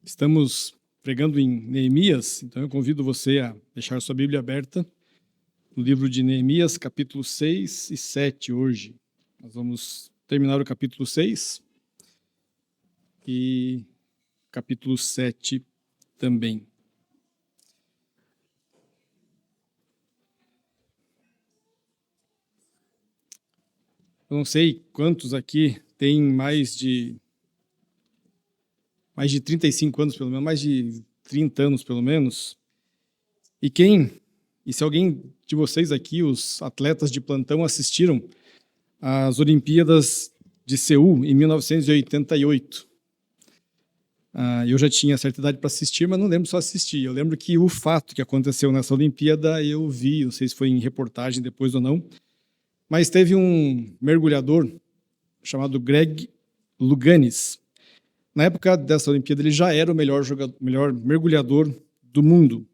Estamos pregando em Neemias, então eu convido você a deixar sua Bíblia aberta no livro de Neemias, capítulo 6 e 7 hoje. Nós vamos terminar o capítulo 6 e capítulo 7 também. Eu não sei quantos aqui têm mais de 35 anos, pelo menos, mais de 30 anos, pelo menos. E se alguém de vocês aqui, os atletas de plantão, assistiram às Olimpíadas de Seul, em 1988. Eu já tinha certa idade para assistir, mas não lembro só assistir. Eu lembro que o fato que aconteceu nessa Olimpíada eu vi, não sei se foi em reportagem depois ou não, mas teve um mergulhador chamado Greg Louganis. Na época dessa Olimpíada, ele já era o melhor mergulhador do mundo.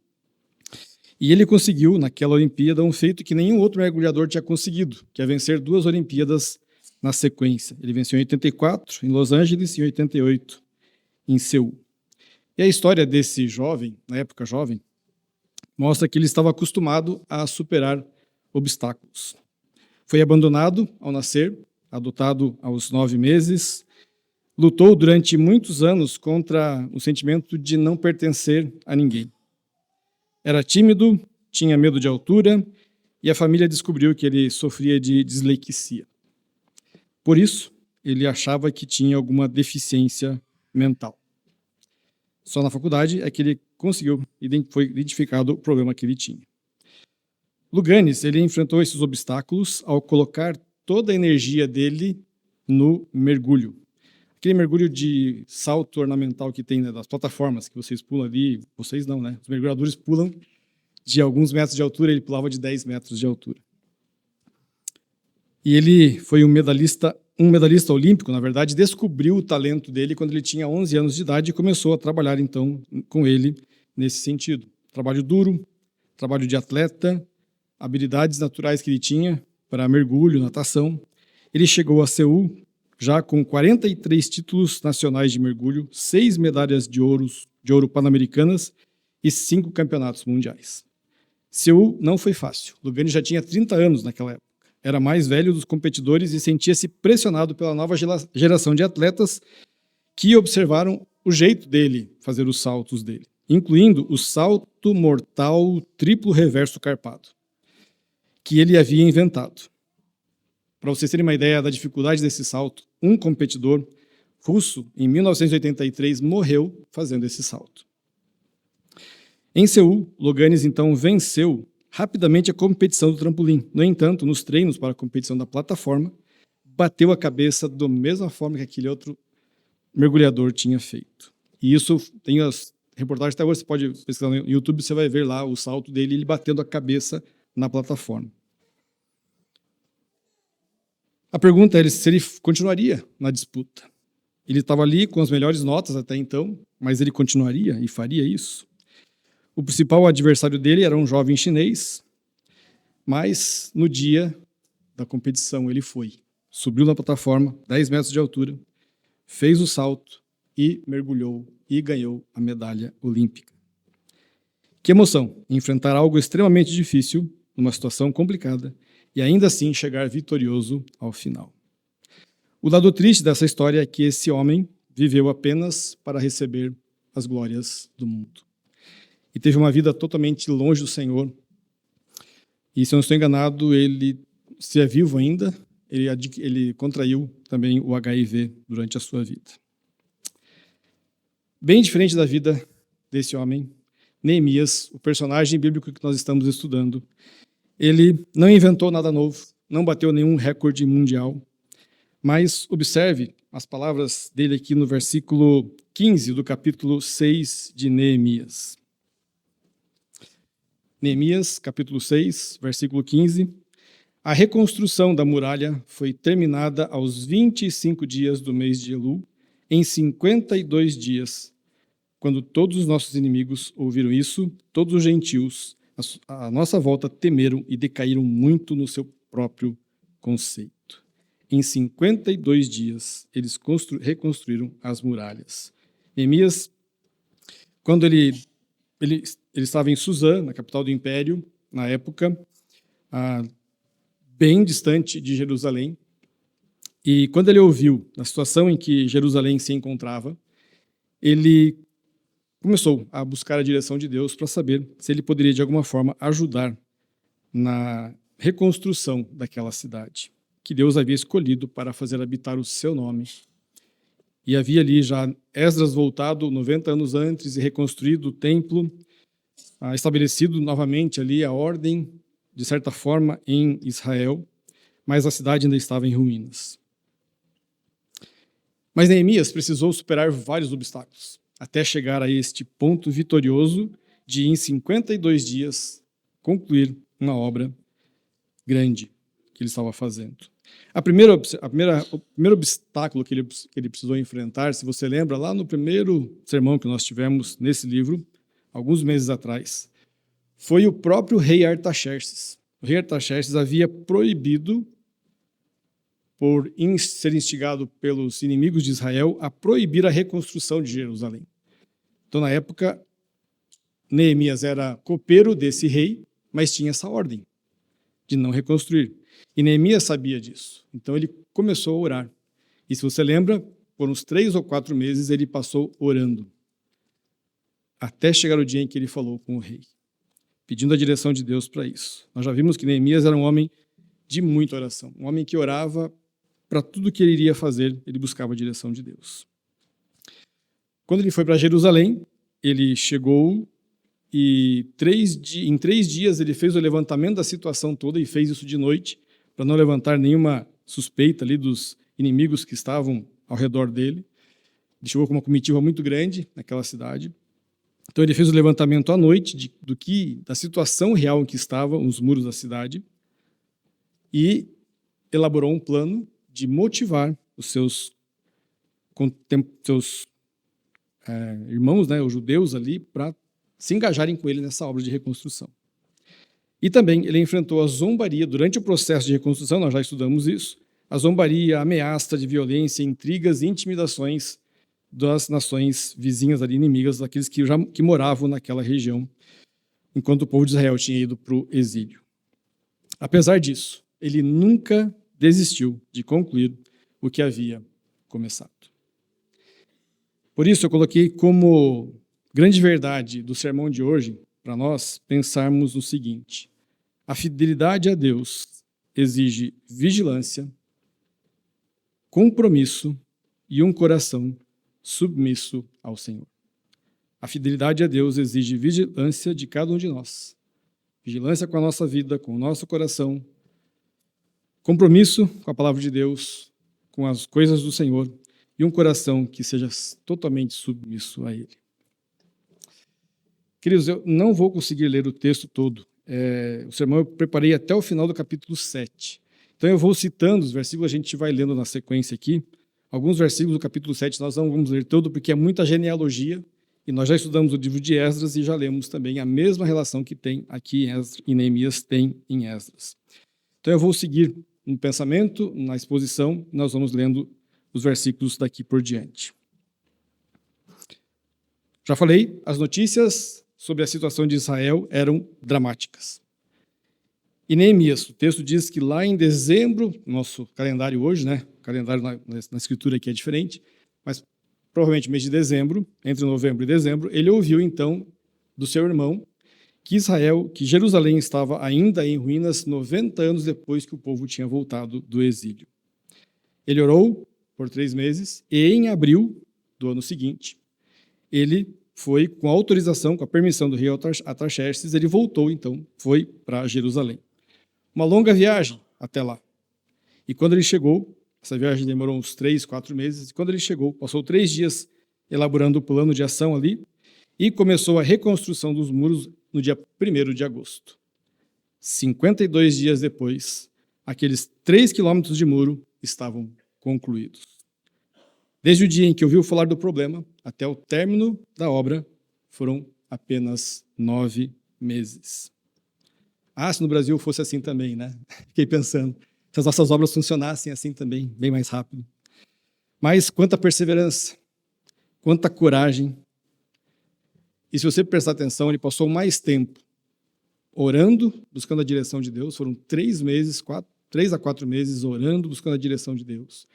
E ele conseguiu, naquela Olimpíada, um feito que nenhum outro mergulhador tinha conseguido, que é vencer 2 Olimpíadas na sequência. Ele venceu em 84, em Los Angeles, e em 88, em Seul. E a história desse jovem, na época jovem, mostra que ele estava acostumado a superar obstáculos. Foi abandonado ao nascer, adotado aos 9 meses, lutou durante muitos anos contra o sentimento de não pertencer a ninguém. Era tímido, tinha medo de altura, e a família descobriu que ele sofria de dislexia. Por isso, ele achava que tinha alguma deficiência mental. Só na faculdade é que ele foi identificado o problema que ele tinha. Louganis, ele enfrentou esses obstáculos ao colocar toda a energia dele no mergulho. Aquele mergulho de salto ornamental que tem, né, das plataformas que vocês pulam ali, vocês não, né? Os mergulhadores pulam de alguns metros de altura, ele pulava de 10 metros de altura. E ele foi um medalhista olímpico, na verdade, descobriu o talento dele quando ele tinha 11 anos de idade e começou a trabalhar, então, com ele nesse sentido. Trabalho duro, trabalho de atleta, habilidades naturais que ele tinha para mergulho, natação. Ele chegou a Seul já com 43 títulos nacionais de mergulho, 6 medalhas de ouro pan-americanas e 5 campeonatos mundiais. Seul não foi fácil. Louganis já tinha 30 anos naquela época. Era mais velho dos competidores e sentia-se pressionado pela nova geração de atletas que observaram o jeito dele fazer os saltos dele, incluindo o salto mortal triplo reverso carpado, que ele havia inventado. Para vocês terem uma ideia da dificuldade desse salto, um competidor russo, em 1983, morreu fazendo esse salto. Em Seul, Louganis, então, venceu rapidamente a competição do trampolim. No entanto, nos treinos para a competição da plataforma, bateu a cabeça da mesma forma que aquele outro mergulhador tinha feito. E isso tem as reportagens até hoje, você pode pesquisar no YouTube, você vai ver lá o salto dele, ele batendo a cabeça na plataforma. A pergunta é se ele continuaria na disputa. Ele estava ali com as melhores notas até então, mas ele continuaria e faria isso? O principal adversário dele era um jovem chinês, mas no dia da competição ele subiu na plataforma, 10 metros de altura, fez o salto e mergulhou e ganhou a medalha olímpica. Que emoção, enfrentar algo extremamente difícil, numa situação complicada, e ainda assim chegar vitorioso ao final. O lado triste dessa história é que esse homem viveu apenas para receber as glórias do mundo. E teve uma vida totalmente longe do Senhor. E, se eu não estou enganado, ele, se é vivo ainda, ele contraiu também o HIV durante a sua vida. Bem diferente da vida desse homem, Neemias, o personagem bíblico que nós estamos estudando, ele não inventou nada novo, não bateu nenhum recorde mundial, mas observe as palavras dele aqui no versículo 15 do capítulo 6 de Neemias. Neemias, capítulo 6, versículo 15. A reconstrução da muralha foi terminada aos 25 dias do mês de Elul, em 52 dias. Quando todos os nossos inimigos ouviram isso, todos os gentios à nossa volta temeram e decaíram muito no seu próprio conceito. Em 52 dias, eles reconstruíram as muralhas. Neemias quando ele estava em Suzã, na capital do Império, na época, bem distante de Jerusalém. E quando ele ouviu da situação em que Jerusalém se encontrava, ele começou a buscar a direção de Deus para saber se ele poderia, de alguma forma, ajudar na reconstrução daquela cidade, que Deus havia escolhido para fazer habitar o seu nome. E havia ali já Esdras voltado 90 anos antes e reconstruído o templo, estabelecido novamente ali a ordem, de certa forma, em Israel, mas a cidade ainda estava em ruínas. Mas Neemias precisou superar vários obstáculos, até chegar a este ponto vitorioso de, em 52 dias, concluir uma obra grande que ele estava fazendo. O primeiro obstáculo que ele precisou enfrentar, se você lembra, lá no primeiro sermão que nós tivemos nesse livro, alguns meses atrás, foi o próprio rei Artaxerxes. O rei Artaxerxes havia proibido, por ser instigado pelos inimigos de Israel, a proibir a reconstrução de Jerusalém. Então, na época, Neemias era copeiro desse rei, mas tinha essa ordem de não reconstruir. E Neemias sabia disso. Então, ele começou a orar. E se você lembra, por uns 3 ou 4 meses, ele passou orando, até chegar o dia em que ele falou com o rei, pedindo a direção de Deus para isso. Nós já vimos que Neemias era um homem de muita oração, um homem que orava para tudo que ele iria fazer, ele buscava a direção de Deus. Quando ele foi para Jerusalém, ele chegou e em 3 dias ele fez o levantamento da situação toda e fez isso de noite, para não levantar nenhuma suspeita ali dos inimigos que estavam ao redor dele. Ele chegou com uma comitiva muito grande naquela cidade. Então ele fez o levantamento à noite da situação real em que estavam os muros da cidade e elaborou um plano de motivar os seus irmãos, né, os judeus ali, para se engajarem com ele nessa obra de reconstrução. E também ele enfrentou a zombaria durante o processo de reconstrução, nós já estudamos isso, a zombaria, a ameaça de violência, intrigas e intimidações das nações vizinhas ali, inimigas, daqueles que moravam naquela região, enquanto o povo de Israel tinha ido para o exílio. Apesar disso, ele nunca desistiu de concluir o que havia começado. Por isso, eu coloquei como grande verdade do sermão de hoje, para nós pensarmos no seguinte: a fidelidade a Deus exige vigilância, compromisso e um coração submisso ao Senhor. A fidelidade a Deus exige vigilância de cada um de nós. Vigilância com a nossa vida, com o nosso coração, compromisso com a palavra de Deus, com as coisas do Senhor e um coração que seja totalmente submisso a Ele. Queridos, eu não vou conseguir ler o texto todo. O sermão eu preparei até o final do capítulo 7. Então eu vou citando os versículos, a gente vai lendo na sequência aqui. Alguns versículos do capítulo 7 nós não vamos ler todo, porque é muita genealogia, e nós já estudamos o livro de Esdras e já lemos também a mesma relação que tem aqui em Neemias, tem em Esdras. Então eu vou seguir no pensamento, na exposição, nós vamos lendo os versículos daqui por diante. Já falei, as notícias sobre a situação de Israel eram dramáticas. E Neemias, o texto diz que lá em dezembro, nosso calendário hoje, né? O calendário na escritura aqui é diferente, mas provavelmente mês de dezembro, entre novembro e dezembro, ele ouviu então do seu irmão que Jerusalém estava ainda em ruínas 90 anos depois que o povo tinha voltado do exílio. Ele orou por 3 meses e em abril do ano seguinte, ele foi com a autorização, com a permissão do rei Artaxerxes, ele voltou então, foi para Jerusalém. Uma longa viagem até lá. E quando ele chegou, essa viagem demorou uns 3, 4 meses, e quando ele chegou, passou 3 dias elaborando o plano de ação ali, e começou a reconstrução dos muros no dia 1º de agosto. 52 dias depois, aqueles 3 quilômetros de muro estavam concluídos. Desde o dia em que ouviu falar do problema até o término da obra, foram apenas 9 meses. Se no Brasil fosse assim também, né? Fiquei pensando, se as nossas obras funcionassem assim também, bem mais rápido. Mas quanta perseverança, quanta coragem. E se você prestar atenção, ele passou mais tempo orando, buscando a direção de Deus. Foram 3 a 4 meses orando, buscando a direção de Deus.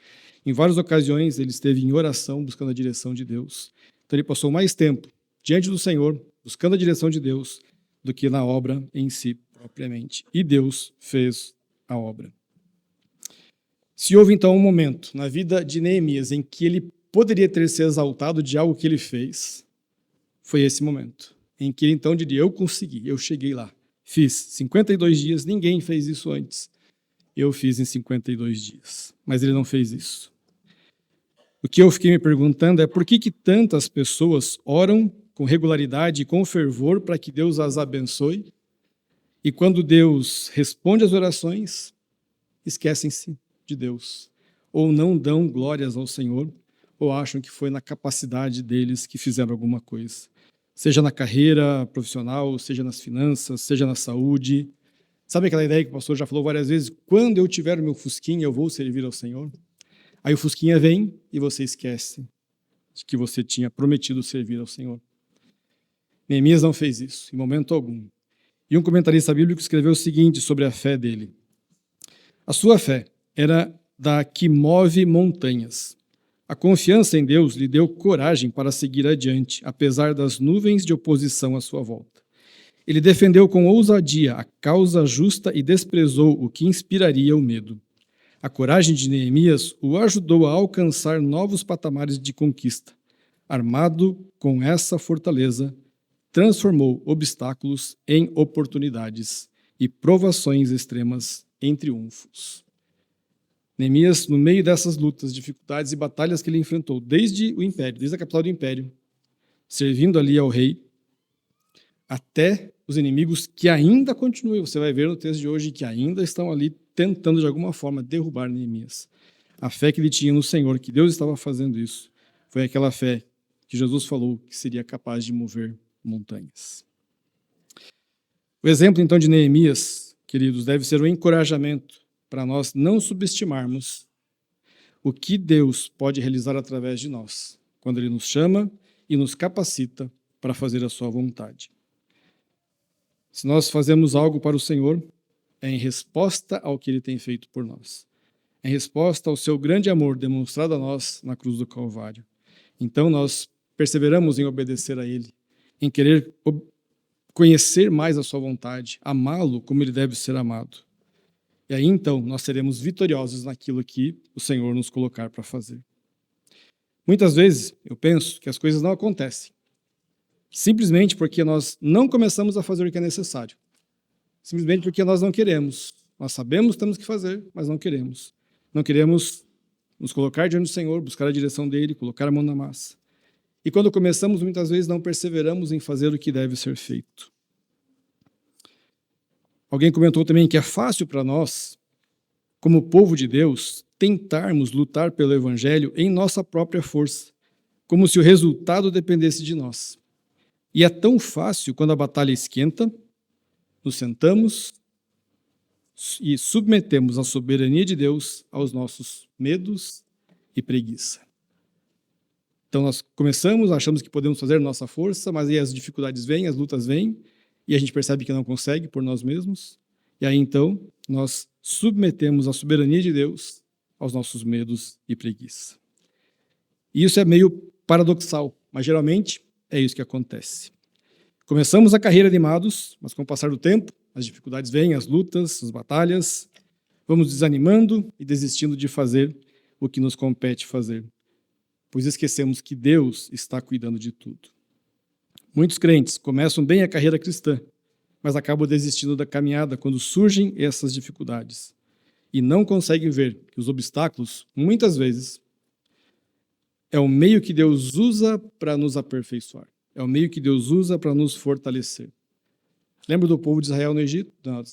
Em várias ocasiões, ele esteve em oração, buscando a direção de Deus. Então, ele passou mais tempo diante do Senhor, buscando a direção de Deus, do que na obra em si, propriamente. E Deus fez a obra. Se houve, então, um momento na vida de Neemias em que ele poderia ter se exaltado de algo que ele fez, foi esse momento, em que ele, então, diria, eu consegui, eu cheguei lá. Fiz 52 dias, ninguém fez isso antes. Eu fiz em 52 dias, mas ele não fez isso. O que eu fiquei me perguntando é por que tantas pessoas oram com regularidade e com fervor para que Deus as abençoe, e quando Deus responde às orações, esquecem-se de Deus, ou não dão glórias ao Senhor, ou acham que foi na capacidade deles que fizeram alguma coisa. Seja na carreira profissional, seja nas finanças, seja na saúde. Sabe aquela ideia que o pastor já falou várias vezes? Quando eu tiver o meu fusquinha, eu vou servir ao Senhor? Aí o fusquinha vem e você esquece de que você tinha prometido servir ao Senhor. Neemias não fez isso, em momento algum. E um comentarista bíblico escreveu o seguinte sobre a fé dele. A sua fé era da que move montanhas. A confiança em Deus lhe deu coragem para seguir adiante, apesar das nuvens de oposição à sua volta. Ele defendeu com ousadia a causa justa e desprezou o que inspiraria o medo. A coragem de Neemias o ajudou a alcançar novos patamares de conquista. Armado com essa fortaleza, transformou obstáculos em oportunidades e provações extremas em triunfos. Neemias, no meio dessas lutas, dificuldades e batalhas que ele enfrentou, desde o império, desde a capital do império, servindo ali ao rei, até os inimigos que ainda continuam, você vai ver no texto de hoje, que ainda estão ali tentando de alguma forma derrubar Neemias. A fé que ele tinha no Senhor, que Deus estava fazendo isso, foi aquela fé que Jesus falou que seria capaz de mover montanhas. O exemplo, então, de Neemias, queridos, deve ser um encorajamento para nós não subestimarmos o que Deus pode realizar através de nós, quando Ele nos chama e nos capacita para fazer a sua vontade. Se nós fazemos algo para o Senhor, é em resposta ao que Ele tem feito por nós. É em resposta ao seu grande amor demonstrado a nós na cruz do Calvário. Então nós perseveramos em obedecer a Ele, em querer conhecer mais a sua vontade, amá-lo como Ele deve ser amado. E aí, então, nós seremos vitoriosos naquilo que o Senhor nos colocar para fazer. Muitas vezes, eu penso que as coisas não acontecem, simplesmente porque nós não começamos a fazer o que é necessário. Simplesmente porque nós não queremos. Nós sabemos que temos que fazer, mas não queremos. Não queremos nos colocar diante do Senhor, buscar a direção dEle, colocar a mão na massa. E quando começamos, muitas vezes não perseveramos em fazer o que deve ser feito. Alguém comentou também que é fácil para nós, como povo de Deus, tentarmos lutar pelo Evangelho em nossa própria força, como se o resultado dependesse de nós. E é tão fácil quando a batalha esquenta, nos sentamos e submetemos a soberania de Deus aos nossos medos e preguiça. Então nós começamos, achamos que podemos fazer nossa força, mas aí as dificuldades vêm, as lutas vêm, e a gente percebe que não consegue por nós mesmos, e aí então nós submetemos a soberania de Deus aos nossos medos e preguiça. E isso é meio paradoxal, mas geralmente é isso que acontece. Começamos a carreira animados, mas com o passar do tempo, as dificuldades vêm, as lutas, as batalhas, vamos desanimando e desistindo de fazer o que nos compete fazer, pois esquecemos que Deus está cuidando de tudo. Muitos crentes começam bem a carreira cristã, mas acabam desistindo da caminhada quando surgem essas dificuldades e não conseguem ver que os obstáculos, muitas vezes, é o meio que Deus usa para nos aperfeiçoar, é o meio que Deus usa para nos fortalecer. Lembra do povo de Israel no Egito,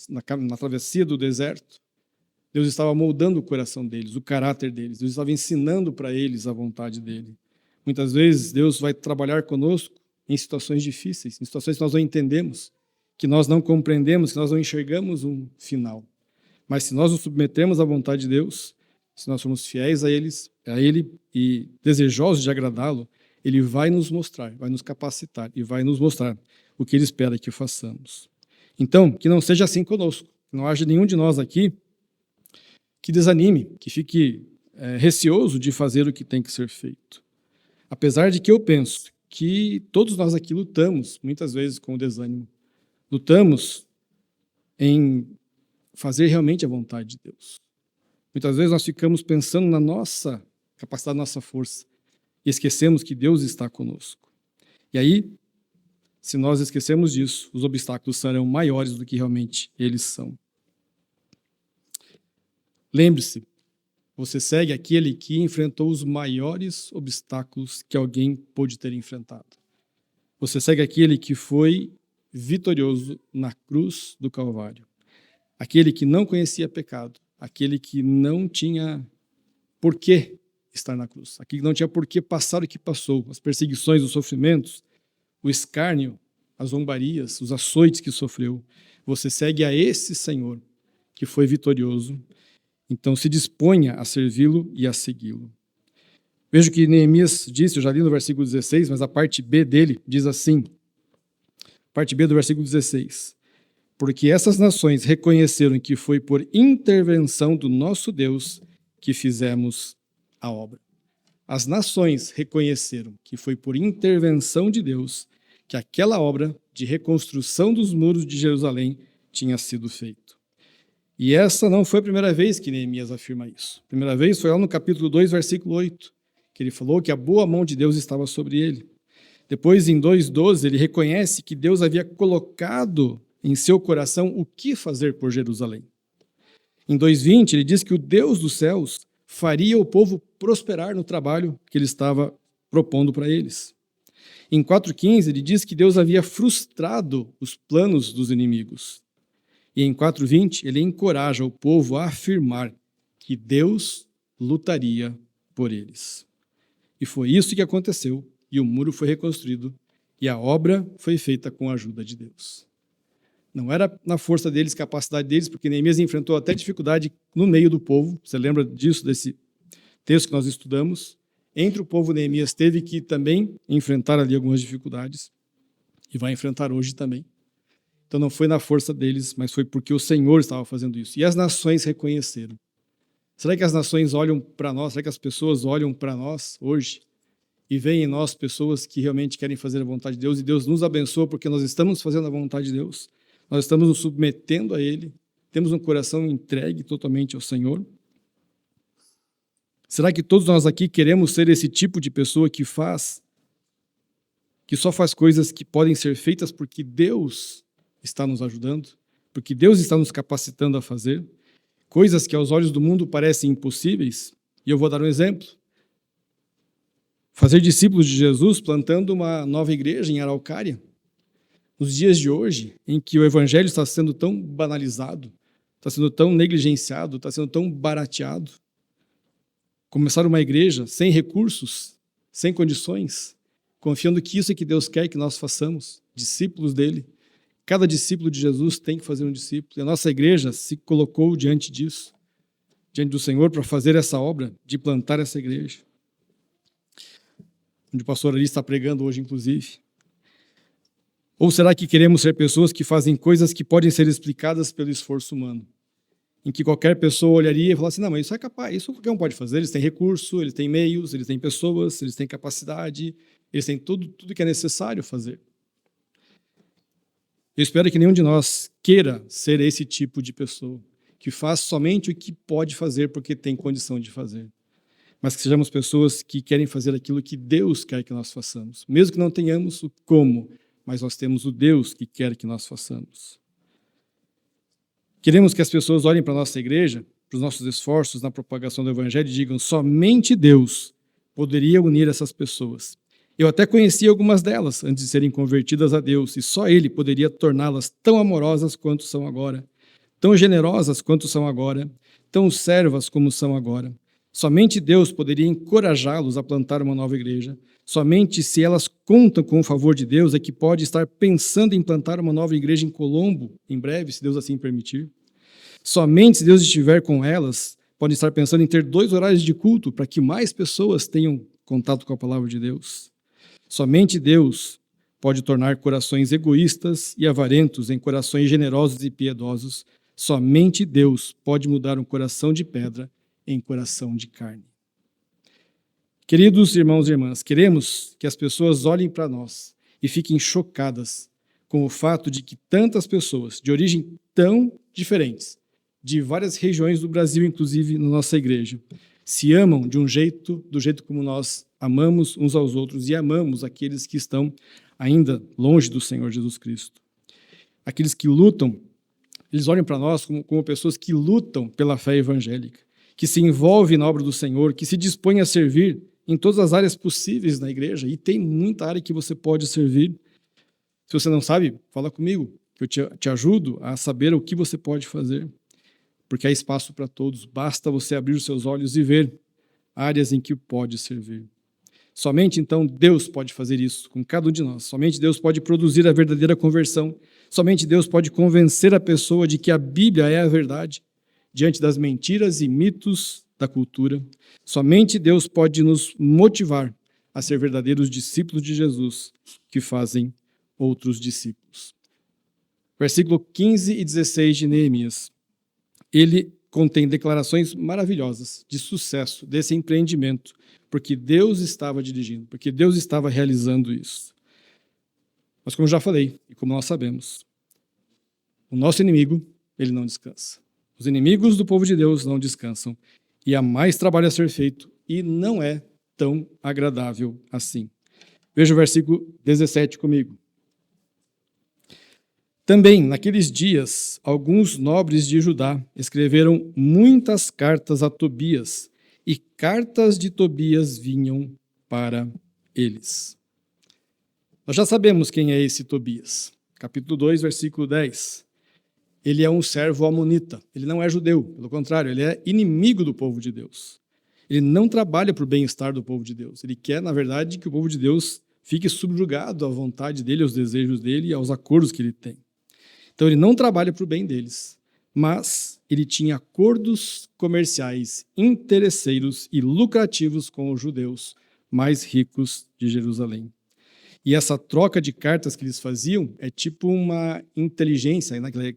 na travessia do deserto? Deus estava moldando o coração deles, o caráter deles, Deus estava ensinando para eles a vontade dele. Muitas vezes Deus vai trabalhar conosco em situações difíceis, em situações que nós não entendemos, que nós não compreendemos, que nós não enxergamos um final. Mas se nós nos submetemos à vontade de Deus, se nós formos fiéis a Ele e desejosos de agradá-lo, Ele vai nos mostrar, vai nos capacitar e vai nos mostrar o que Ele espera que façamos. Então, que não seja assim conosco, que não haja nenhum de nós aqui que desanime, que fique receoso de fazer o que tem que ser feito. Apesar de que eu penso que todos nós aqui lutamos, muitas vezes, com o desânimo. Lutamos em fazer realmente a vontade de Deus. Muitas vezes nós ficamos pensando na nossa capacidade, na nossa força, e esquecemos que Deus está conosco. E aí, se nós esquecemos disso, os obstáculos serão maiores do que realmente eles são. Lembre-se, você segue aquele que enfrentou os maiores obstáculos que alguém pôde ter enfrentado. Você segue aquele que foi vitorioso na cruz do Calvário. Aquele que não conhecia pecado, aquele que não tinha por que estar na cruz, aquele que não tinha por que passar o que passou, as perseguições, os sofrimentos, o escárnio, as zombarias, os açoites que sofreu. Você segue a esse Senhor que foi vitorioso. Então se disponha a servi-lo e a segui-lo. Veja o que Neemias disse, eu já li no versículo 16, mas a parte B dele diz assim, parte B do versículo 16, porque essas nações reconheceram que foi por intervenção do nosso Deus que fizemos a obra. As nações reconheceram que foi por intervenção de Deus que aquela obra de reconstrução dos muros de Jerusalém tinha sido feita. E essa não foi a primeira vez que Neemias afirma isso. A primeira vez foi lá no capítulo 2, versículo 8, que ele falou que a boa mão de Deus estava sobre ele. Depois, em 2:12, ele reconhece que Deus havia colocado em seu coração o que fazer por Jerusalém. Em 2:20, ele diz que o Deus dos céus faria o povo prosperar no trabalho que ele estava propondo para eles. Em 4:15, ele diz que Deus havia frustrado os planos dos inimigos. E em 4:20, ele encoraja o povo a afirmar que Deus lutaria por eles. E foi isso que aconteceu, e o muro foi reconstruído, e a obra foi feita com a ajuda de Deus. Não era na força deles, capacidade deles, porque Neemias enfrentou até dificuldade no meio do povo. Você lembra disso, desse texto que nós estudamos? Entre o povo, Neemias teve que também enfrentar ali algumas dificuldades, e vai enfrentar hoje também. Então não foi na força deles, mas foi porque o Senhor estava fazendo isso. E as nações reconheceram. Será que as nações olham para nós? Será que as pessoas olham para nós hoje e veem em nós pessoas que realmente querem fazer a vontade de Deus? E Deus nos abençoa porque nós estamos fazendo a vontade de Deus. Nós estamos nos submetendo a Ele. Temos um coração entregue totalmente ao Senhor. Será que todos nós aqui queremos ser esse tipo de pessoa que só faz coisas que podem ser feitas porque Deus está nos ajudando, porque Deus está nos capacitando a fazer, coisas que aos olhos do mundo parecem impossíveis? E eu vou dar um exemplo. Fazer discípulos de Jesus plantando uma nova igreja em Araucária. Nos dias de hoje, em que o evangelho está sendo tão banalizado, está sendo tão negligenciado, está sendo tão barateado, começar uma igreja sem recursos, sem condições, confiando que isso é que Deus quer que nós façamos, discípulos dele. Cada discípulo de Jesus tem que fazer um discípulo. E a nossa igreja se colocou diante disso, diante do Senhor, para fazer essa obra de plantar essa igreja. Onde o pastor ali está pregando hoje, inclusive. Ou será que queremos ser pessoas que fazem coisas que podem ser explicadas pelo esforço humano? Em que qualquer pessoa olharia e falaria assim, não, mas isso é capaz, isso qualquer um pode fazer, eles têm recurso, eles têm meios, eles têm pessoas, eles têm capacidade, eles têm tudo que é necessário fazer. Eu espero que nenhum de nós queira ser esse tipo de pessoa, que faz somente o que pode fazer porque tem condição de fazer. Mas que sejamos pessoas que querem fazer aquilo que Deus quer que nós façamos. Mesmo que não tenhamos o como, mas nós temos o Deus que quer que nós façamos. Queremos que as pessoas olhem para a nossa igreja, para os nossos esforços na propagação do Evangelho e digam, somente Deus poderia unir essas pessoas. Eu até conhecia algumas delas antes de serem convertidas a Deus, e só Ele poderia torná-las tão amorosas quanto são agora, tão generosas quanto são agora, tão servas como são agora. Somente Deus poderia encorajá-los a plantar uma nova igreja. Somente se elas contam com o favor de Deus é que pode estar pensando em plantar uma nova igreja em Colombo, em breve, se Deus assim permitir. Somente se Deus estiver com elas, pode estar pensando em ter 2 horários de culto para que mais pessoas tenham contato com a palavra de Deus. Somente Deus pode tornar corações egoístas e avarentos em corações generosos e piedosos. Somente Deus pode mudar um coração de pedra em coração de carne. Queridos irmãos e irmãs, queremos que as pessoas olhem para nós e fiquem chocadas com o fato de que tantas pessoas de origem tão diferentes, de várias regiões do Brasil, inclusive na nossa igreja, se amam do jeito como nós amamos uns aos outros e amamos aqueles que estão ainda longe do Senhor Jesus Cristo. Aqueles que lutam, eles olham para nós como pessoas que lutam pela fé evangélica, que se envolvem na obra do Senhor, que se dispõem a servir em todas as áreas possíveis na igreja, e tem muita área que você pode servir. Se você não sabe, fala comigo, que eu te ajudo a saber o que você pode fazer, porque há espaço para todos, basta você abrir os seus olhos e ver áreas em que pode servir. Somente então Deus pode fazer isso com cada um de nós, somente Deus pode produzir a verdadeira conversão, somente Deus pode convencer a pessoa de que a Bíblia é a verdade, diante das mentiras e mitos da cultura. Somente Deus pode nos motivar a ser verdadeiros discípulos de Jesus, que fazem outros discípulos. Versículo 15 e 16 de Neemias. Ele contém declarações maravilhosas de sucesso desse empreendimento, porque Deus estava dirigindo, porque Deus estava realizando isso. Mas como já falei, e como nós sabemos, o nosso inimigo, ele não descansa. Os inimigos do povo de Deus não descansam. E há mais trabalho a ser feito, e não é tão agradável assim. Veja o versículo 17 comigo. Também, naqueles dias, alguns nobres de Judá escreveram muitas cartas a Tobias, e cartas de Tobias vinham para eles. Nós já sabemos quem é esse Tobias. Capítulo 2, versículo 10. Ele é um servo amonita, ele não é judeu, pelo contrário, ele é inimigo do povo de Deus. Ele não trabalha para o bem-estar do povo de Deus, ele quer, na verdade, que o povo de Deus fique subjugado à vontade dele, aos desejos dele e aos acordos que ele tem. Então ele não trabalha para o bem deles, mas ele tinha acordos comerciais interesseiros e lucrativos com os judeus mais ricos de Jerusalém. E essa troca de cartas que eles faziam é tipo uma inteligência, naquele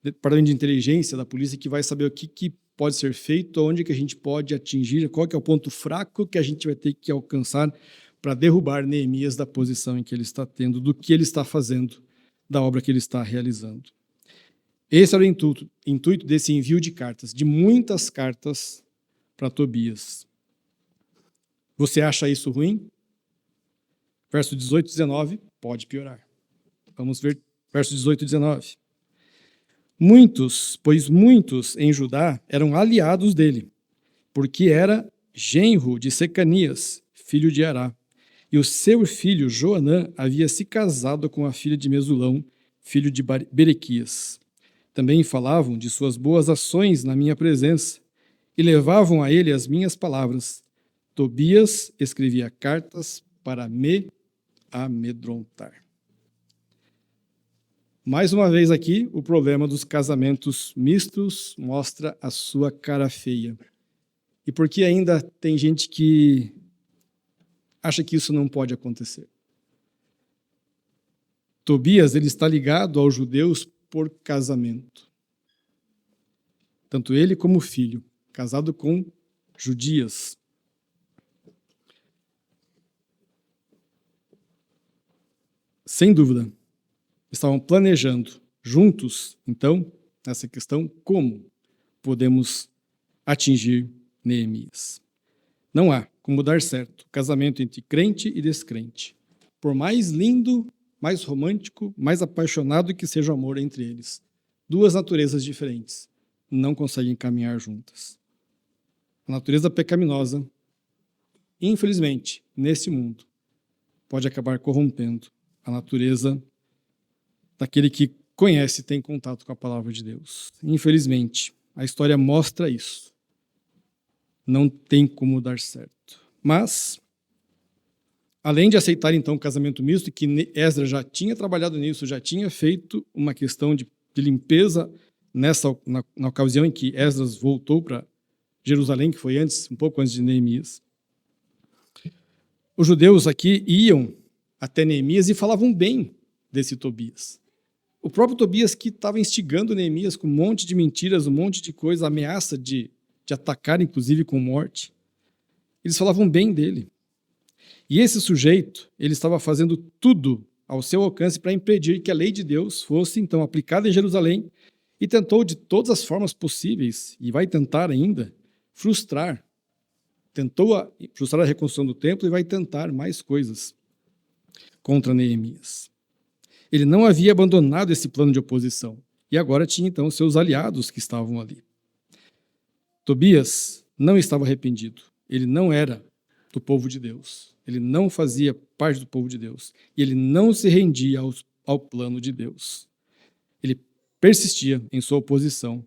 departamento de inteligência da polícia que vai saber o que pode ser feito, onde que a gente pode atingir, qual que é o ponto fraco que a gente vai ter que alcançar para derrubar Neemias da posição em que ele está tendo, do que ele está fazendo, da obra que ele está realizando. Esse era o intuito desse envio de cartas, de muitas cartas para Tobias. Você acha isso ruim? Verso 18 e 19, pode piorar. Vamos ver verso 18 e 19. Pois muitos em Judá eram aliados dele, porque era genro de Secanias, filho de Ará, e o seu filho Joanã havia se casado com a filha de Mesulão, filho de Berequias. Também falavam de suas boas ações na minha presença, e levavam a ele as minhas palavras. Tobias escrevia cartas para me amedrontar. Mais uma vez aqui, o problema dos casamentos mistos mostra a sua cara feia. E por que ainda tem gente que acha que isso não pode acontecer? Tobias, ele está ligado aos judeus por casamento. Tanto ele como o filho, casado com judias. Sem dúvida, estavam planejando juntos, então, nessa questão, como podemos atingir Neemias. Não há como dar certo o casamento entre crente e descrente. Por mais lindo, mais romântico, mais apaixonado que seja o amor entre eles, duas naturezas diferentes não conseguem caminhar juntas. A natureza pecaminosa, infelizmente, nesse mundo, pode acabar corrompendo a natureza daquele que conhece e tem contato com a palavra de Deus. Infelizmente, a história mostra isso. Não tem como dar certo. Mas, além de aceitar então o casamento misto, que Esdras já tinha trabalhado nisso, já tinha feito uma questão de limpeza na ocasião em que Esdras voltou para Jerusalém, que foi um pouco antes de Neemias. Os judeus aqui iam até Neemias e falavam bem desse Tobias. O próprio Tobias que estava instigando Neemias com um monte de mentiras, um monte de coisa, ameaça de atacar, inclusive com morte. Eles falavam bem dele. E esse sujeito, ele estava fazendo tudo ao seu alcance para impedir que a lei de Deus fosse, então, aplicada em Jerusalém e tentou de todas as formas possíveis, e vai tentar ainda, frustrar. Tentou frustrar a reconstrução do templo e vai tentar mais coisas contra Neemias. Ele não havia abandonado esse plano de oposição e agora tinha, então, seus aliados que estavam ali. Tobias não estava arrependido. Ele não era do povo de Deus. Ele não fazia parte do povo de Deus. E ele não se rendia ao plano de Deus. Ele persistia em sua oposição.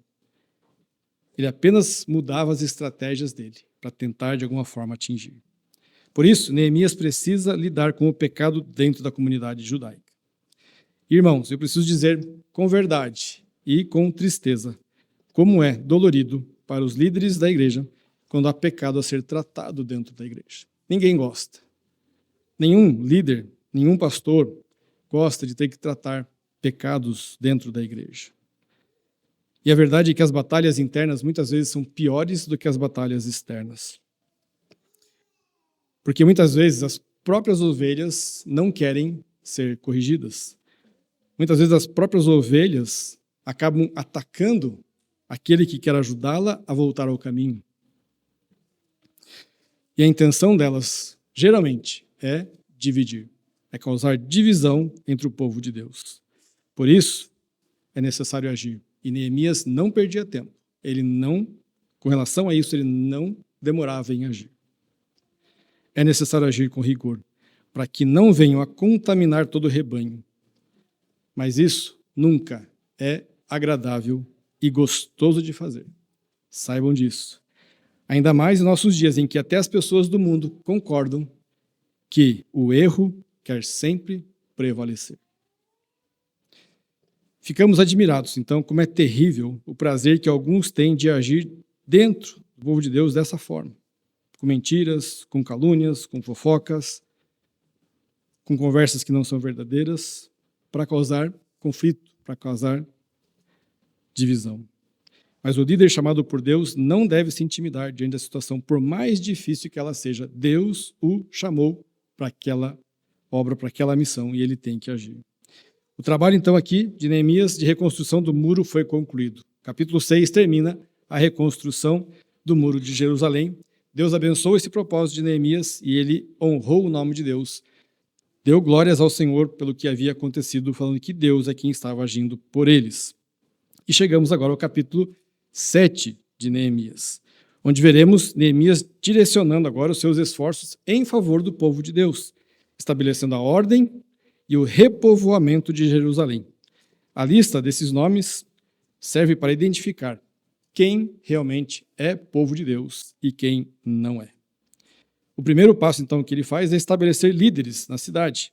Ele apenas mudava as estratégias dele para tentar, de alguma forma, atingir. Por isso, Neemias precisa lidar com o pecado dentro da comunidade judaica. Irmãos, eu preciso dizer com verdade e com tristeza como é dolorido para os líderes da igreja quando há pecado a ser tratado dentro da igreja. Ninguém gosta. Nenhum líder, nenhum pastor gosta de ter que tratar pecados dentro da igreja. E a verdade é que as batalhas internas muitas vezes são piores do que as batalhas externas. Porque muitas vezes as próprias ovelhas não querem ser corrigidas. Muitas vezes as próprias ovelhas acabam atacando aquele que quer ajudá-la a voltar ao caminho. E a intenção delas, geralmente, é dividir, é causar divisão entre o povo de Deus. Por isso, é necessário agir. E Neemias não perdia tempo. Com relação a isso, ele não demorava em agir. É necessário agir com rigor, para que não venham a contaminar todo o rebanho. Mas isso nunca é agradável e gostoso de fazer. Saibam disso. Ainda mais em nossos dias, em que até as pessoas do mundo concordam que o erro quer sempre prevalecer. Ficamos admirados, então, como é terrível o prazer que alguns têm de agir dentro do povo de Deus dessa forma. Com mentiras, com calúnias, com fofocas, com conversas que não são verdadeiras, para causar conflito, para causar divisão. Mas o líder chamado por Deus não deve se intimidar diante da situação, por mais difícil que ela seja. Deus o chamou para aquela obra, para aquela missão, e ele tem que agir. O trabalho, então, aqui de Neemias, de reconstrução do muro, foi concluído. Capítulo 6 termina a reconstrução do muro de Jerusalém. Deus abençoou esse propósito de Neemias e ele honrou o nome de Deus. Deu glórias ao Senhor pelo que havia acontecido, falando que Deus é quem estava agindo por eles. E chegamos agora ao capítulo 7 de Neemias, onde veremos Neemias direcionando agora os seus esforços em favor do povo de Deus, estabelecendo a ordem e o repovoamento de Jerusalém. A lista desses nomes serve para identificar quem realmente é povo de Deus e quem não é. O primeiro passo, então, que ele faz é estabelecer líderes na cidade.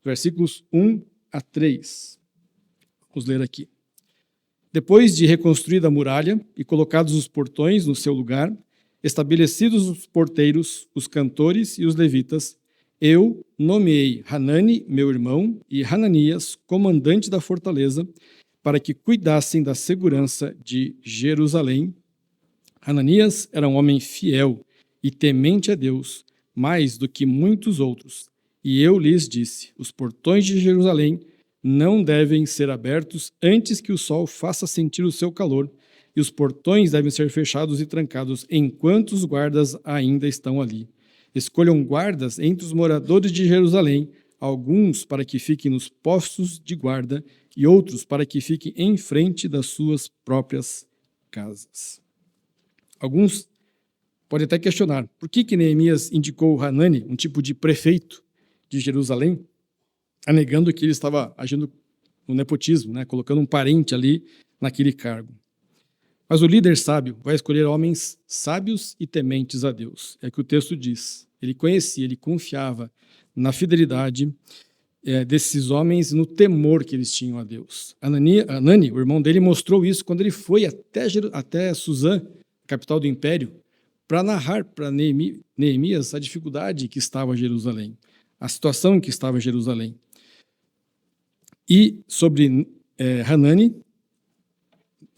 Versículos 1 a 3. Vamos ler aqui. Depois de reconstruída a muralha e colocados os portões no seu lugar, estabelecidos os porteiros, os cantores e os levitas, eu nomeei Hanani, meu irmão, e Hananias, comandante da fortaleza, para que cuidassem da segurança de Jerusalém. Hananias era um homem fiel e temente a Deus, mais do que muitos outros. E eu lhes disse: os portões de Jerusalém não devem ser abertos antes que o sol faça sentir o seu calor, e os portões devem ser fechados e trancados enquanto os guardas ainda estão ali. Escolham guardas entre os moradores de Jerusalém, alguns para que fiquem nos postos de guarda e outros para que fiquem em frente das suas próprias casas. Alguns podem até questionar por que Neemias indicou Hanani, um tipo de prefeito de Jerusalém, alegando que ele estava agindo no nepotismo, colocando um parente ali naquele cargo. Mas o líder sábio vai escolher homens sábios e tementes a Deus. É o que o texto diz. Ele conhecia, ele confiava na fidelidade desses homens e no temor que eles tinham a Deus. Hanani, o irmão dele, mostrou isso quando ele foi até Suzã, capital do império, para narrar para Neemias a dificuldade que estava Jerusalém. a situação em que estava Jerusalém. E sobre Hanani,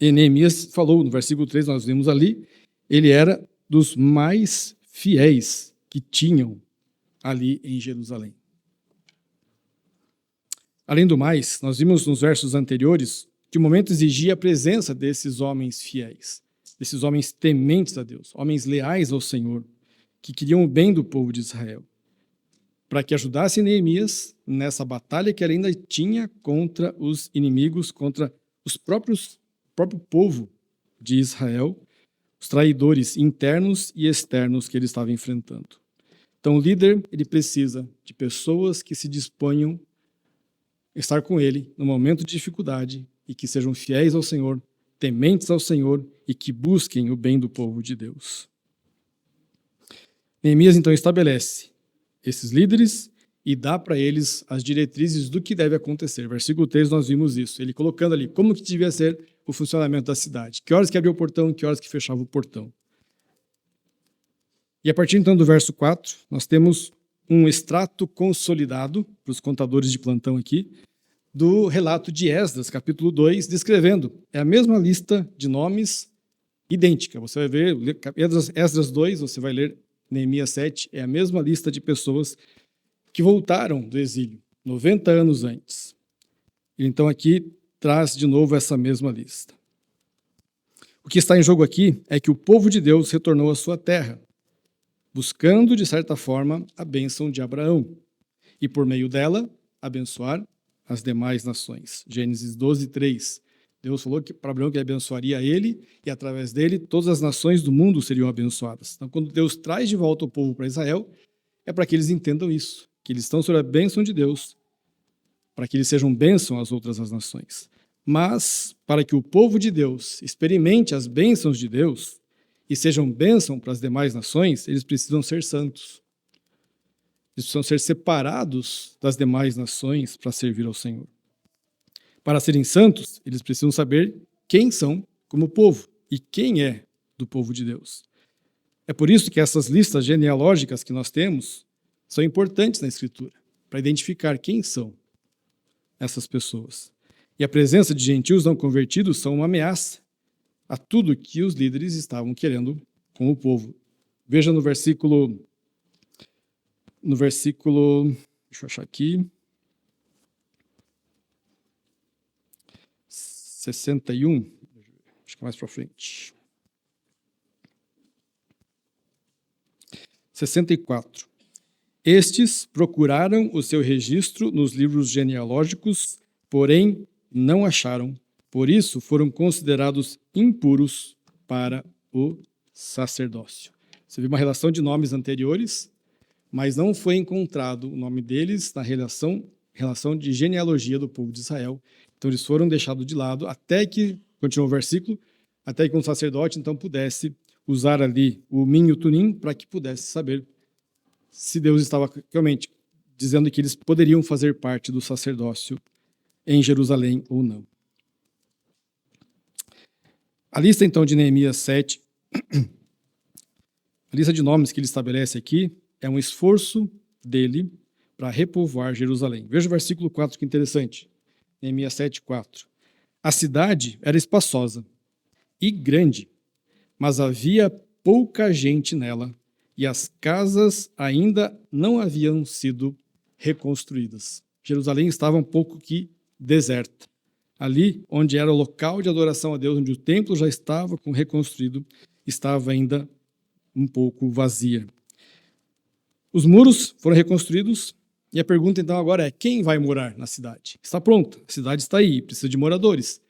Neemias falou, no versículo 3, nós vimos ali, ele era dos mais fiéis que tinham ali em Jerusalém. Além do mais, nós vimos nos versos anteriores que o momento exigia a presença desses homens fiéis, desses homens tementes a Deus, homens leais ao Senhor, que queriam o bem do povo de Israel, para que ajudassem Neemias nessa batalha que ele ainda tinha contra os inimigos, contra o próprio povo de Israel, os traidores internos e externos que ele estava enfrentando. Então, o líder, ele precisa de pessoas que se disponham a estar com ele no momento de dificuldade e que sejam fiéis ao Senhor, tementes ao Senhor e que busquem o bem do povo de Deus. Neemias, então, estabelece esses líderes e dá para eles as diretrizes do que deve acontecer. Versículo 3, nós vimos isso. Ele colocando ali como que devia ser o funcionamento da cidade. Que horas que abria o portão, que horas que fechava o portão. E a partir, então, do verso 4, nós temos um extrato consolidado, para os contadores de plantão aqui, do relato de Esdras, capítulo 2, descrevendo. É a mesma lista de nomes idêntica. Você vai ver Esdras 2, você vai ler Neemias 7, é a mesma lista de pessoas que voltaram do exílio, 90 anos antes. Então aqui traz de novo essa mesma lista. O que está em jogo aqui é que o povo de Deus retornou à sua terra, buscando, de certa forma, a bênção de Abraão, e por meio dela, abençoar as demais nações. Gênesis 12, 3. Deus falou que para Abraão que ele abençoaria ele, e através dele todas as nações do mundo seriam abençoadas. Então, quando Deus traz de volta o povo para Israel, é para que eles entendam isso, que eles estão sob a bênção de Deus, para que eles sejam bênção às outras nações. Mas, para que o povo de Deus experimente as bênçãos de Deus e sejam bênção para as demais nações, eles precisam ser santos. Eles precisam ser separados das demais nações para servir ao Senhor. Para serem santos, eles precisam saber quem são como povo e quem é do povo de Deus. É por isso que essas listas genealógicas que nós temos são importantes na Escritura, para identificar quem são essas pessoas. E a presença de gentios não convertidos são uma ameaça a tudo que os líderes estavam querendo com o povo. Veja no versículo, deixa eu achar aqui, 61, acho que é mais para frente. 64. Estes procuraram o seu registro nos livros genealógicos, porém não acharam. Por isso foram considerados impuros para o sacerdócio. Você viu uma relação de nomes anteriores, mas não foi encontrado o nome deles na relação de genealogia do povo de Israel. Então eles foram deixados de lado até que, continua o versículo, até que um sacerdote então pudesse usar ali o Min e o Tunim para que pudesse saber se Deus estava realmente dizendo que eles poderiam fazer parte do sacerdócio em Jerusalém ou não. A lista então de Neemias 7, a lista de nomes que ele estabelece aqui é um esforço dele para repovoar Jerusalém. Veja o versículo 4, que interessante. Neemias 7, 4. A cidade era espaçosa e grande, mas havia pouca gente nela, e as casas ainda não haviam sido reconstruídas. Jerusalém estava um pouco que deserta. Ali, onde era o local de adoração a Deus, onde o templo já estava reconstruído, estava ainda um pouco vazia. Os muros foram reconstruídos, e a pergunta então agora é, quem vai morar na cidade? Está pronta, a cidade está aí, precisa de moradores,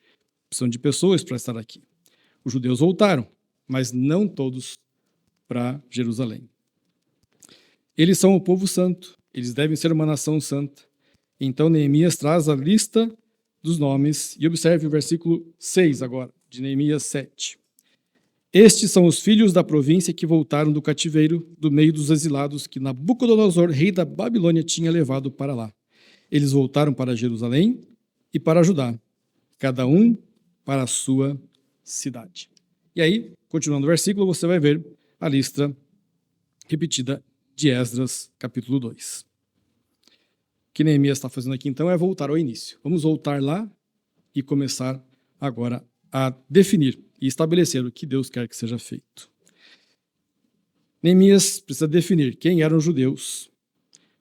precisam de pessoas para estar aqui. Os judeus voltaram, mas não todos para Jerusalém. Eles são o povo santo, eles devem ser uma nação santa. Então Neemias traz a lista dos nomes, e observe o versículo 6 agora, de Neemias 7. Estes são os filhos da província que voltaram do cativeiro, do meio dos exilados que Nabucodonosor, rei da Babilônia, tinha levado para lá. Eles voltaram para Jerusalém e para Judá, cada um para a sua cidade. E aí, continuando o versículo, você vai ver a lista repetida de Esdras, capítulo 2. que Neemias está fazendo aqui, então, é voltar ao início. Vamos voltar lá e começar agora a definir e estabelecer o que Deus quer que seja feito. Neemias precisa definir quem eram os judeus,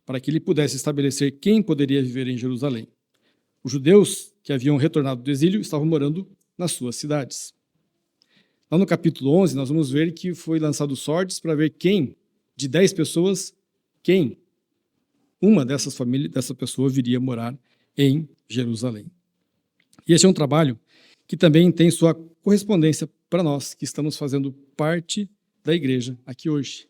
para que ele pudesse estabelecer quem poderia viver em Jerusalém. Os judeus que haviam retornado do exílio estavam morando nas suas cidades. Lá no capítulo 11, nós vamos ver que foi lançado sortes para ver quem, de 10 pessoas, quem uma dessa pessoa viria morar em Jerusalém. E este é um trabalho que também tem sua correspondência para nós, que estamos fazendo parte da igreja aqui hoje.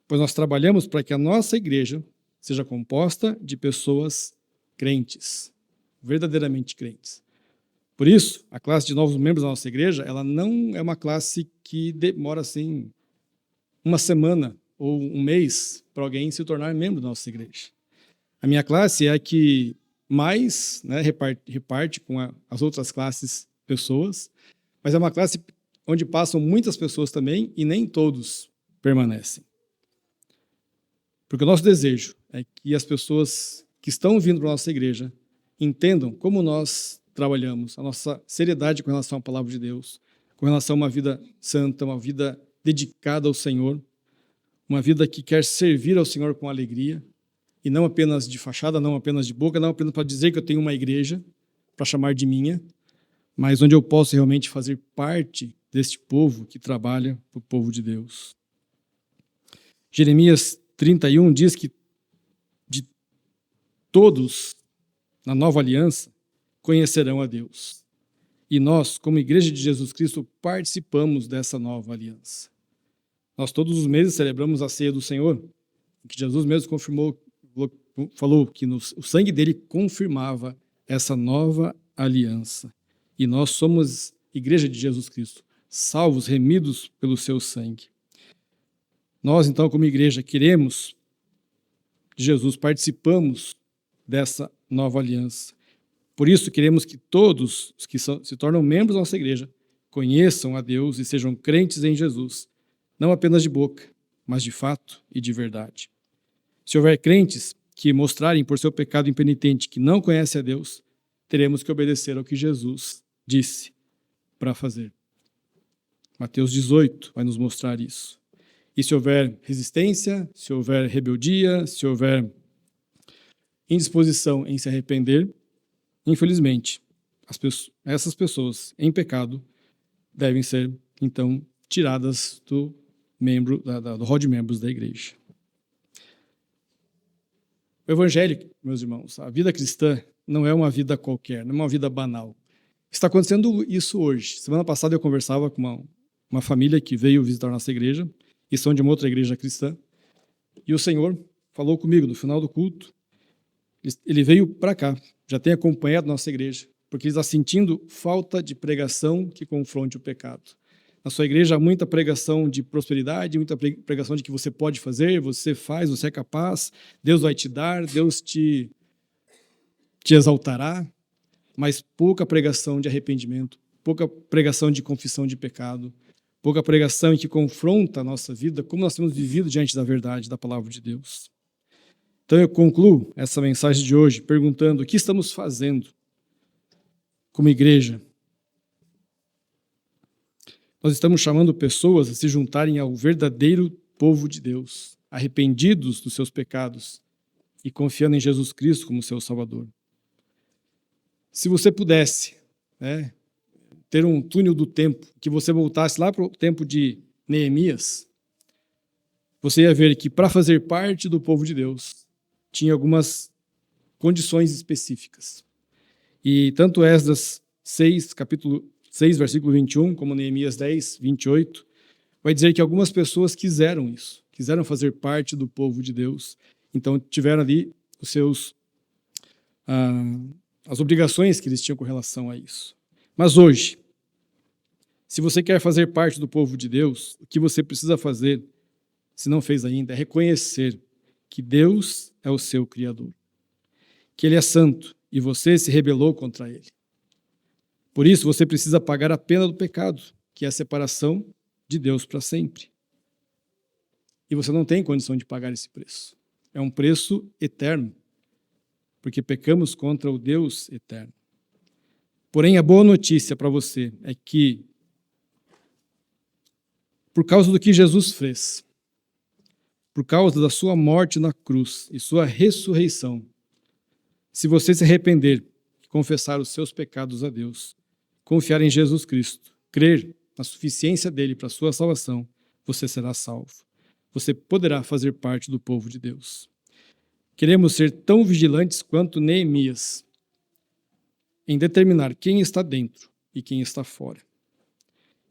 Pois nós trabalhamos para que a nossa igreja seja composta de pessoas crentes, verdadeiramente crentes. Por isso, a classe de novos membros da nossa igreja, ela não é uma classe que demora assim uma semana ou um mês para alguém se tornar membro da nossa igreja. A minha classe é a que mais, né, reparte com as outras classes pessoas, mas é uma classe onde passam muitas pessoas também e nem todos permanecem. Porque o nosso desejo é que as pessoas que estão vindo para a nossa igreja entendam como nós trabalhamos, a nossa seriedade com relação à palavra de Deus, com relação a uma vida santa, uma vida dedicada ao Senhor, uma vida que quer servir ao Senhor com alegria, e não apenas de fachada, não apenas de boca, não apenas para dizer que eu tenho uma igreja, para chamar de minha, mas onde eu posso realmente fazer parte deste povo que trabalha para o povo de Deus. Jeremias 31 diz que de todos na nova aliança conhecerão a Deus. E nós, como Igreja de Jesus Cristo, participamos dessa nova aliança. Nós todos os meses celebramos a ceia do Senhor, que Jesus mesmo falou que o sangue dele confirmava essa nova aliança. E nós somos Igreja de Jesus Cristo, salvos, remidos pelo seu sangue. Nós, então, como igreja, queremos de Jesus, participamos dessa nova aliança. Por isso, queremos que todos os que se tornam membros da nossa igreja conheçam a Deus e sejam crentes em Jesus, não apenas de boca, mas de fato e de verdade. Se houver crentes que mostrarem por seu pecado impenitente que não conhecem a Deus, teremos que obedecer ao que Jesus disse para fazer. Mateus 18 vai nos mostrar isso. E se houver resistência, se houver rebeldia, se houver indisposição em se arrepender, infelizmente, essas pessoas em pecado devem ser, então, tiradas do rol de membros da igreja. O evangelho, meus irmãos, a vida cristã não é uma vida qualquer, não é uma vida banal. Está acontecendo isso hoje. Semana passada eu conversava com uma família que veio visitar nossa igreja, e são de uma outra igreja cristã, e o Senhor falou comigo no final do culto. Ele veio para cá, já tem acompanhado nossa igreja, porque ele está sentindo falta de pregação que confronte o pecado. Na sua igreja há muita pregação de prosperidade, muita pregação de que você pode fazer, você faz, você é capaz, Deus vai te dar, Deus te exaltará, mas pouca pregação de arrependimento, pouca pregação de confissão de pecado, pouca pregação em que confronta a nossa vida, como nós temos vivido diante da verdade da palavra de Deus. Então eu concluo essa mensagem de hoje perguntando o que estamos fazendo como igreja. Nós estamos chamando pessoas a se juntarem ao verdadeiro povo de Deus, arrependidos dos seus pecados e confiando em Jesus Cristo como seu Salvador. Se você pudesse, ter um túnel do tempo, que você voltasse lá para o tempo de Neemias, você ia ver que para fazer parte do povo de Deus, tinha algumas condições específicas. E tanto Esdras 6, capítulo 6, versículo 21, como Neemias 10, 28, vai dizer que algumas pessoas quiseram isso, quiseram fazer parte do povo de Deus, então tiveram ali as obrigações que eles tinham com relação a isso. Mas hoje, se você quer fazer parte do povo de Deus, o que você precisa fazer, se não fez ainda, é reconhecer que Deus é o seu Criador, que Ele é santo e você se rebelou contra Ele. Por isso, você precisa pagar a pena do pecado, que é a separação de Deus para sempre. E você não tem condição de pagar esse preço. É um preço eterno. porque pecamos contra o Deus eterno. Porém, a boa notícia para você é que, por causa do que Jesus fez, por causa da sua morte na cruz e sua ressurreição, se você se arrepender, confessar os seus pecados a Deus, confiar em Jesus Cristo, crer na suficiência dele para a sua salvação, você será salvo. Você poderá fazer parte do povo de Deus. Queremos ser tão vigilantes quanto Neemias em determinar quem está dentro e quem está fora.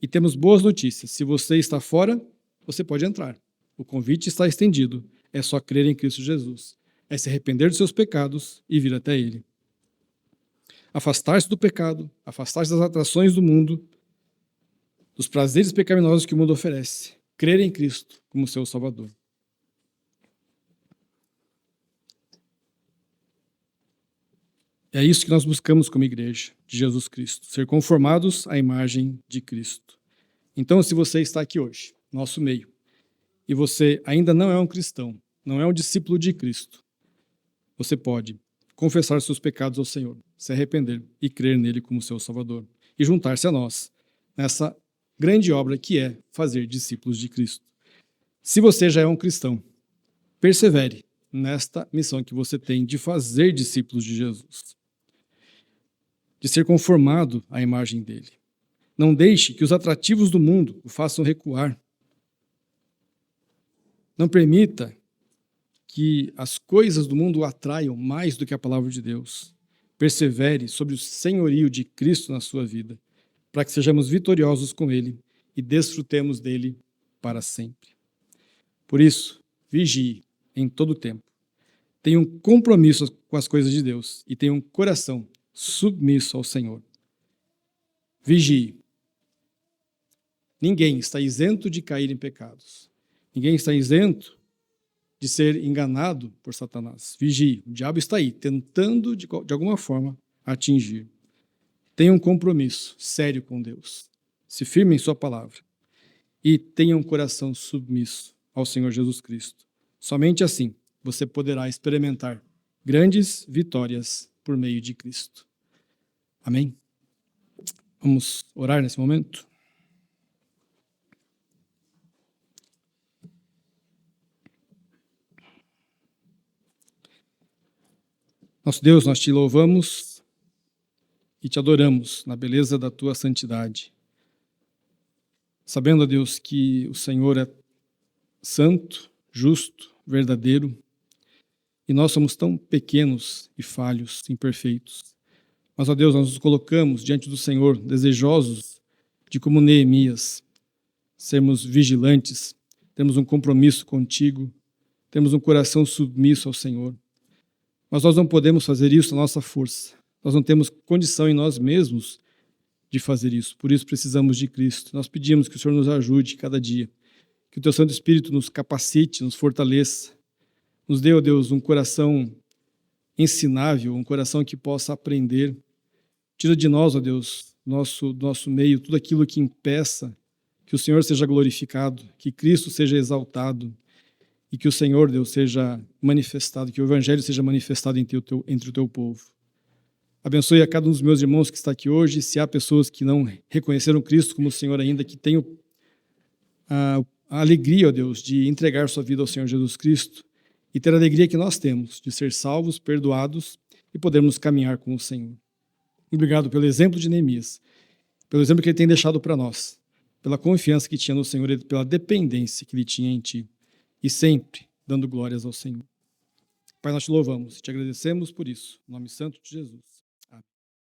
E temos boas notícias. Se você está fora, você pode entrar. O convite está estendido. É só crer em Cristo Jesus. É se arrepender dos seus pecados e vir até Ele. Afastar-se do pecado, afastar-se das atrações do mundo, dos prazeres pecaminosos que o mundo oferece. Crer em Cristo como seu Salvador. É isso que nós buscamos como igreja de Jesus Cristo, ser conformados à imagem de Cristo. Então, se você está aqui hoje, no nosso meio, e você ainda não é um cristão, não é um discípulo de Cristo, você pode confessar seus pecados ao Senhor, se arrepender e crer nele como seu Salvador, e juntar-se a nós nessa grande obra que é fazer discípulos de Cristo. Se você já é um cristão, persevere nesta missão que você tem de fazer discípulos de Jesus, de ser conformado à imagem dele. Não deixe que os atrativos do mundo o façam recuar. Não permita que as coisas do mundo o atraiam mais do que a palavra de Deus. Persevere sobre o senhorio de Cristo na sua vida, para que sejamos vitoriosos com ele e desfrutemos dele para sempre. Por isso, vigie em todo o tempo. Tenha um compromisso com as coisas de Deus e tenha um coração submisso ao Senhor. Vigie. Ninguém está isento de cair em pecados. Ninguém está isento de ser enganado por Satanás. Vigie. O diabo está aí, tentando de alguma forma atingir. Tenha um compromisso sério com Deus. Se firme em sua palavra. E tenha um coração submisso ao Senhor Jesus Cristo. Somente assim você poderá experimentar grandes vitórias por meio de Cristo. Amém? Vamos orar nesse momento? Nosso Deus, nós te louvamos e te adoramos na beleza da tua santidade. Sabendo, Deus, que o Senhor é santo, justo, verdadeiro, e nós somos tão pequenos e falhos, imperfeitos. Mas, ó Deus, nós nos colocamos diante do Senhor, desejosos de, como Neemias, sermos vigilantes, temos um compromisso contigo, temos um coração submisso ao Senhor. Mas nós não podemos fazer isso na nossa força. Nós não temos condição em nós mesmos de fazer isso. Por isso precisamos de Cristo. Nós pedimos que o Senhor nos ajude cada dia, que o teu Santo Espírito nos capacite, nos fortaleça, nos dê, ó Deus, um coração ensinável, um coração que possa aprender. Tira de nós, ó Deus, do nosso meio, tudo aquilo que impeça que o Senhor seja glorificado, que Cristo seja exaltado e que o Senhor, Deus, seja manifestado, que o Evangelho seja manifestado entre o teu povo. Abençoe a cada um dos meus irmãos que está aqui hoje. Se há pessoas que não reconheceram Cristo como Senhor ainda, que tenham a alegria, ó Deus, de entregar sua vida ao Senhor Jesus Cristo e ter a alegria que nós temos de ser salvos, perdoados e podermos caminhar com o Senhor. Obrigado pelo exemplo de Neemias, pelo exemplo que ele tem deixado para nós, pela confiança que tinha no Senhor e pela dependência que ele tinha em ti, e sempre dando glórias ao Senhor. Pai, nós te louvamos e te agradecemos por isso, em nome santo de Jesus.